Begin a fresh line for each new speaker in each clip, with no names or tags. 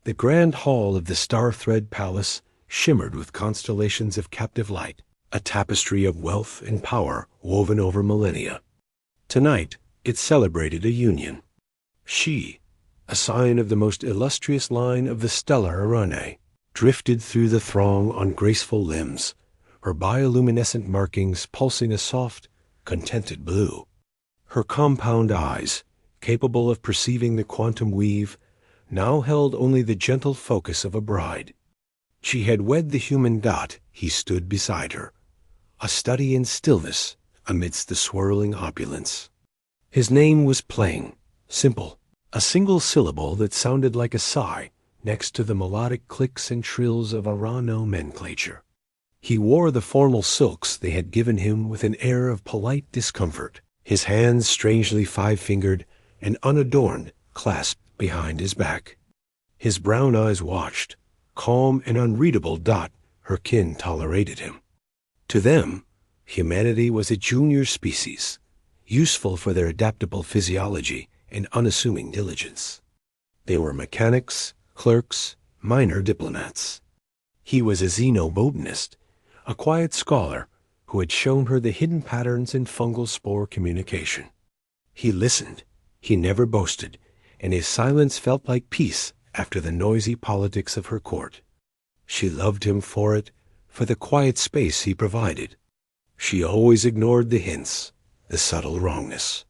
The grand hall of the Star-Thread Palace shimmered with constellations of captive light, a tapestry of wealth and power woven over millennia. Tonight, it celebrated a union. She, a sign of the most illustrious line of the stellar Arane, drifted through the throng on graceful limbs, her bioluminescent markings pulsing a soft, contented blue. Her compound eyes, capable of perceiving the quantum weave, now held only the gentle focus of a bride. She had wed the human dot. He stood beside her, a study in stillness amidst the swirling opulence. His name was plain, simple, a single syllable that sounded like a sigh next to the melodic clicks and trills of Aran nomenclature. He wore the formal silks they had given him with an air of polite discomfort, his hands strangely five-fingered and unadorned clasped behind his back. His brown eyes watched, calm and unreadable. Her kin tolerated him. To them, humanity was a junior species, useful for their adaptable physiology and unassuming diligence. They were mechanics, clerks, minor diplomats. He was a xenobotanist, a quiet scholar who had shown her the hidden patterns in fungal spore communication. He listened, he never boasted, and his silence felt like peace after the noisy politics of her court. She loved him for it, for the quiet space he provided. She always ignored the hints, the subtle wrongness.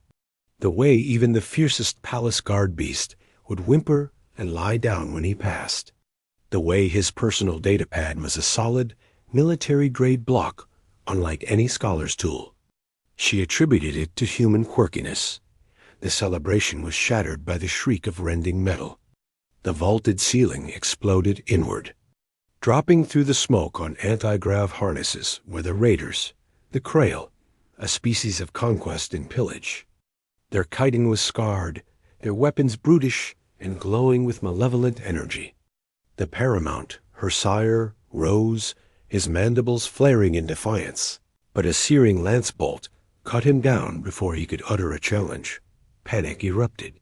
The way even the fiercest palace guard beast would whimper and lie down when he passed. The way his personal datapad was a solid, military-grade block, unlike any scholar's tool. She attributed it to human quirkiness. The celebration was shattered by the shriek of rending metal. The vaulted ceiling exploded inward. Dropping through the smoke on anti-grav harnesses were the raiders, the Krail, a species of conquest and pillage. Their kiting was scarred, their weapons brutish and glowing with malevolent energy. The paramount, her sire, rose, his mandibles flaring in defiance, but a searing lance bolt cut him down before he could utter a challenge. Panic erupted.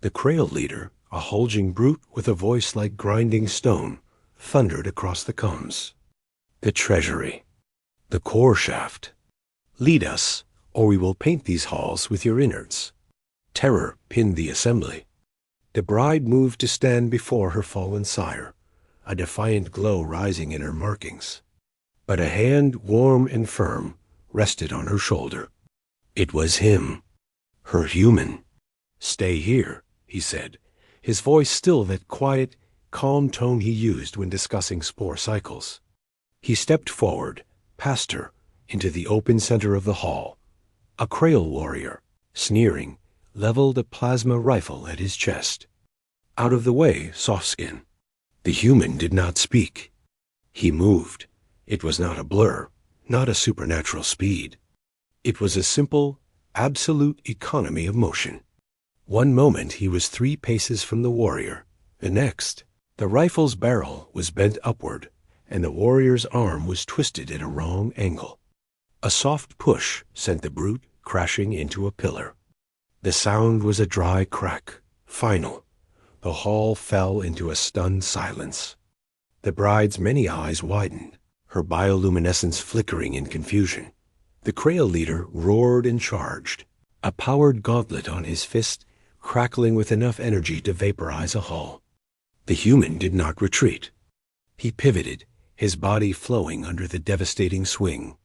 The Krail leader, a hulging brute with a voice like grinding stone, thundered across the comms. The treasury. The core shaft. Lead us, or we will paint these halls with your innards. Terror pinned the assembly. The bride moved to stand before her fallen sire, a defiant glow rising in her markings. But a hand, warm and firm, rested on her shoulder. It was him. Her human. Stay here, he said, his voice still that quiet, calm tone he used when discussing spore cycles. He stepped forward, past her, into the open center of the hall. A Krail warrior, sneering, leveled a plasma rifle at his chest. Out of the way, Softskin. The human did not speak. He moved. It was not a blur, not a supernatural speed. It was a simple, absolute economy of motion. One moment he was 3 paces from the warrior. The next, the rifle's barrel was bent upward, and the warrior's arm was twisted at a wrong angle. A soft push sent the brute crashing into a pillar. The sound was a dry crack, final. The hall fell into a stunned silence. The bride's many eyes widened, her bioluminescence flickering in confusion. The Krail leader roared and charged, a powered gauntlet on his fist crackling with enough energy to vaporize a hull. The human did not retreat. He pivoted, his body flowing under the devastating swing.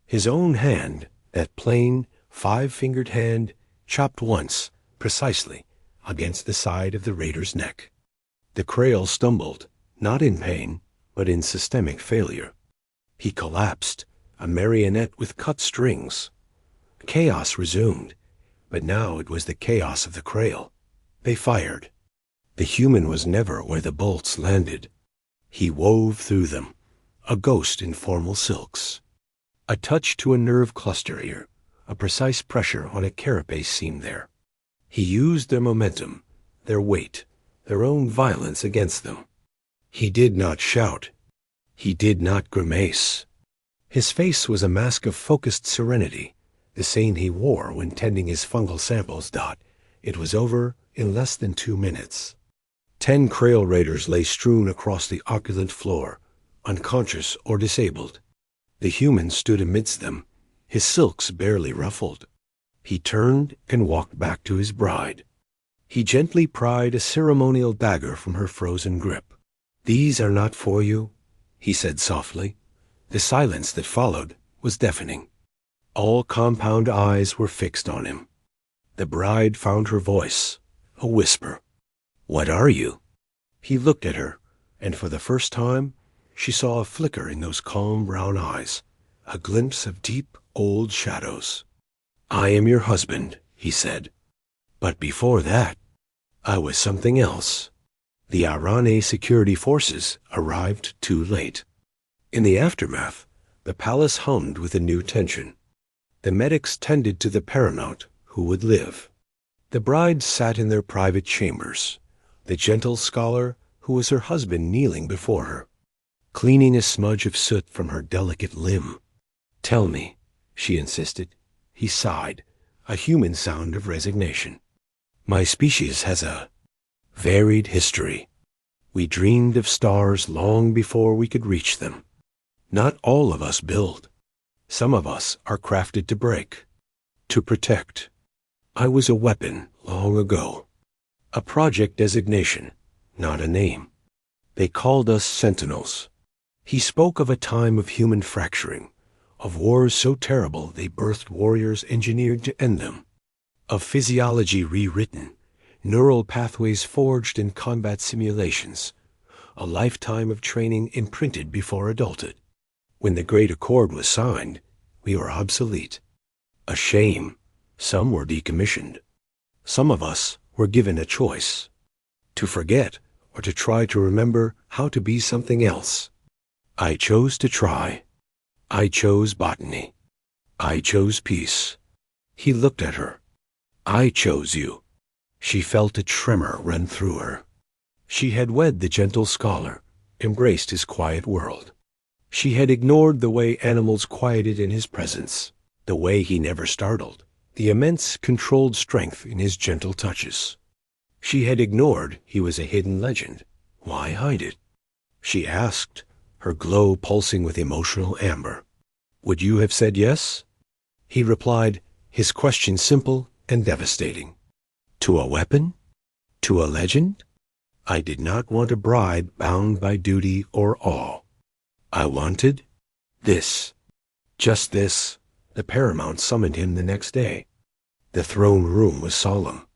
His own hand, that plain, 5-fingered hand, chopped once, precisely, against the side of the raider's neck. The Krail stumbled, not in pain, but in systemic failure. He collapsed, a marionette with cut strings. Chaos resumed, but now it was the chaos of the Krail. They fired. The human was never where the bolts landed. He wove through them, a ghost in formal silks. A touch to a nerve cluster here, a precise pressure on a carapace seam there. He used their momentum, their weight, their own violence against them. He did not shout. He did not grimace. His face was a mask of focused serenity, the same he wore when tending his fungal samples. It was over in less than 2 minutes. 10 Krail raiders lay strewn across the opulent floor, unconscious or disabled. The human stood amidst them, his silks barely ruffled. He turned and walked back to his bride. He gently pried a ceremonial dagger from her frozen grip. "These are not for you," he said softly. The silence that followed was deafening. All compound eyes were fixed on him. The bride found her voice, a whisper. "What are you?" He looked at her, and for the first time, she saw a flicker in those calm brown eyes, a glimpse of deep, old shadows. "I am your husband," he said. "But before that, I was something else." The Arane security forces arrived too late. In the aftermath, the palace hummed with a new tension. The medics tended to the paramount, who would live. The brides sat in their private chambers, the gentle scholar who was her husband kneeling before her, cleaning a smudge of soot from her delicate limb. "Tell me," she insisted. He sighed, a human sound of resignation. "My species has a varied history. We dreamed of stars long before we could reach them. Not all of us build. Some of us are crafted to break, to protect. I was a weapon long ago. A project designation, not a name. They called us sentinels." He spoke of a time of human fracturing, of wars so terrible they birthed warriors engineered to end them, of physiology rewritten, neural pathways forged in combat simulations, a lifetime of training imprinted before adulthood. When the Great Accord was signed, we were obsolete. A shame. Some were decommissioned. Some of us were given a choice, to forget or to try to remember how to be something else. I chose to try. I chose botany. I chose peace. He looked at her. "I chose you." She felt a tremor run through her. She had wed the gentle scholar, embraced his quiet world. She had ignored the way animals quieted in his presence, the way he never startled, the immense controlled strength in his gentle touches. She had ignored he was a hidden legend. Why hide it? She asked, her glow pulsing with emotional amber. "Would you have said yes?" He replied, his question simple and devastating. "To a weapon? To a legend? I did not want a bride bound by duty or awe. I wanted this. Just this." The paramount summoned him the next day. The throne room was solemn.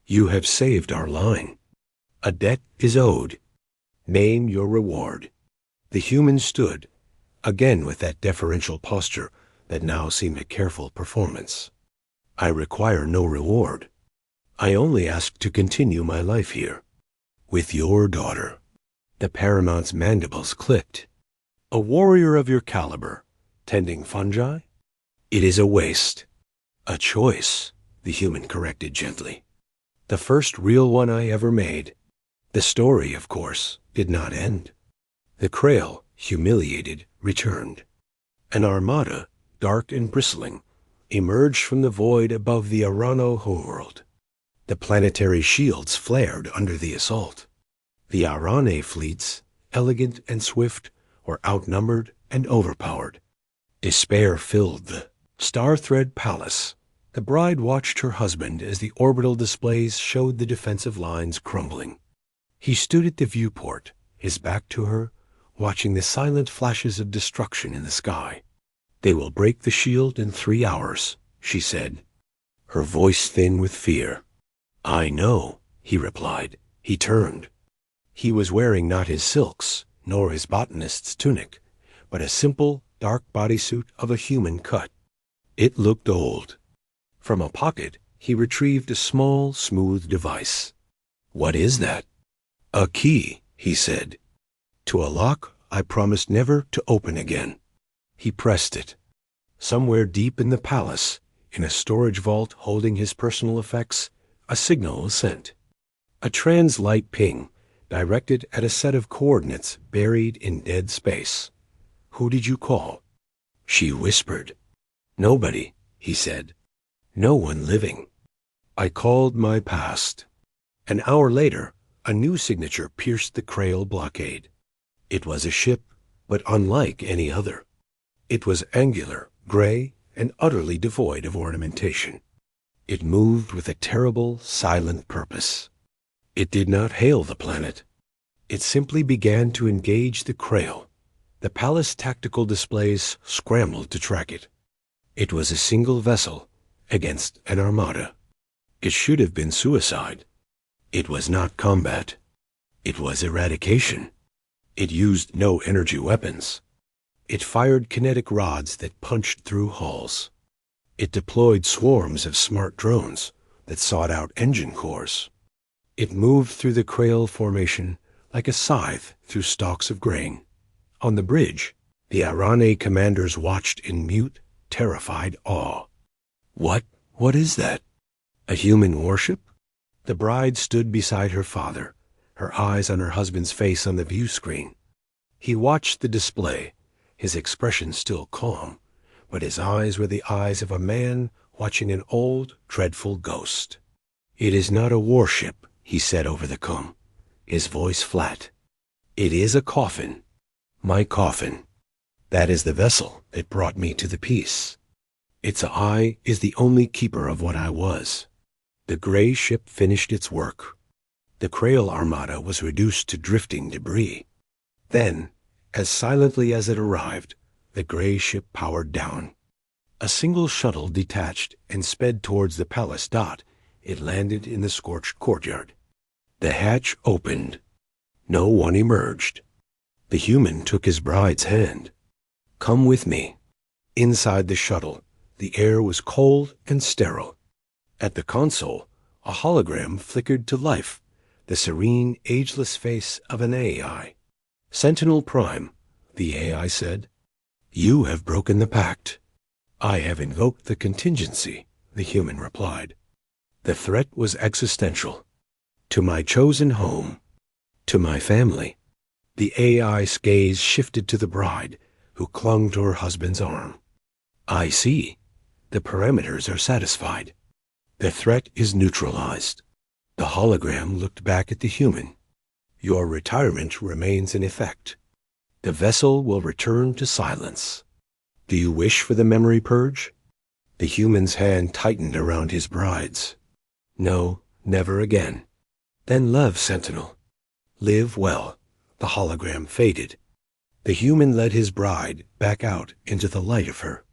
"You have saved our line. A debt is owed. Name your reward." The human stood, again with that deferential posture that now seemed a careful performance. "I require no reward. I only ask to continue my life here, with your daughter." The paramount's mandibles clicked. "A warrior of your caliber, tending fungi? It is a waste." "A choice," the human corrected gently. "The first real one I ever made." The story, of course, did not end. The Krail, humiliated, returned. An armada, dark and bristling, emerged from the void above the Arano homeworld. The planetary shields flared under the assault. The Arane fleets, elegant and swift, were outnumbered and overpowered. Despair filled the Starthread Palace. The bride watched her husband as the orbital displays showed the defensive lines crumbling. He stood at the viewport, his back to her, watching the silent flashes of destruction in the sky. "They will break the shield in 3 hours," she said, her voice thin with fear. "I know," he replied. He turned. He was wearing not his silks, nor his botanist's tunic, but a simple, dark bodysuit of a human cut. It looked old. From a pocket, he retrieved a small, smooth device. "What is that?" "A key," he said. "To a lock I promised never to open again." He pressed it. Somewhere deep in the palace, in a storage vault holding his personal effects, a signal was sent. A trans-light ping, directed at a set of coordinates buried in dead space. "Who did you call?" She whispered. "Nobody," he said. "No one living." "I called my past." An hour later, A new signature pierced the Krail blockade. It was a ship, but unlike any other. It was angular, gray, and utterly devoid of ornamentation. It moved with a terrible, silent purpose. It did not hail the planet. It simply began to engage the Krail. The palace tactical displays scrambled to track it. It was a single vessel against an armada. It should have been suicide. It was not combat. It was eradication. It used no energy weapons. It fired kinetic rods that punched through hulls. It deployed swarms of smart drones that sought out engine cores. It moved through the Krail formation like a scythe through stalks of grain. On the bridge, the Arane commanders watched in mute, terrified awe. What is that? A human warship? The bride stood beside her father, her eyes on her husband's face on the view screen. He watched the display, his expression still calm, but his eyes were the eyes of a man watching an old, dreadful ghost. "It is not a warship," he said over the com, his voice flat. "It is a coffin. My coffin. That is the vessel that brought me to the peace. Its eye is the only keeper of what I was." The gray ship finished its work. The Krail armada was reduced to drifting debris. Then, as silently as it arrived, the gray ship powered down. A single shuttle detached and sped towards the palace. It landed in the scorched courtyard. The hatch opened. No one emerged. The human took his bride's hand. "Come with me." Inside the shuttle, the air was cold and sterile. At the console, a hologram flickered to life, the serene, ageless face of an AI. "Sentinel Prime," the AI said. "You have broken the pact." "I have invoked the contingency," the human replied. The threat was existential. "To my chosen home. To my family." The AI's gaze shifted to the bride, who clung to her husband's arm. "I see. The parameters are satisfied. The threat is neutralized." The hologram looked back at the human. "Your retirement remains in effect. The vessel will return to silence. Do you wish for the memory purge?" The human's hand tightened around his bride's. "No, never again." "Then love, Sentinel. Live well." The hologram faded. The human led his bride back out into the light of her.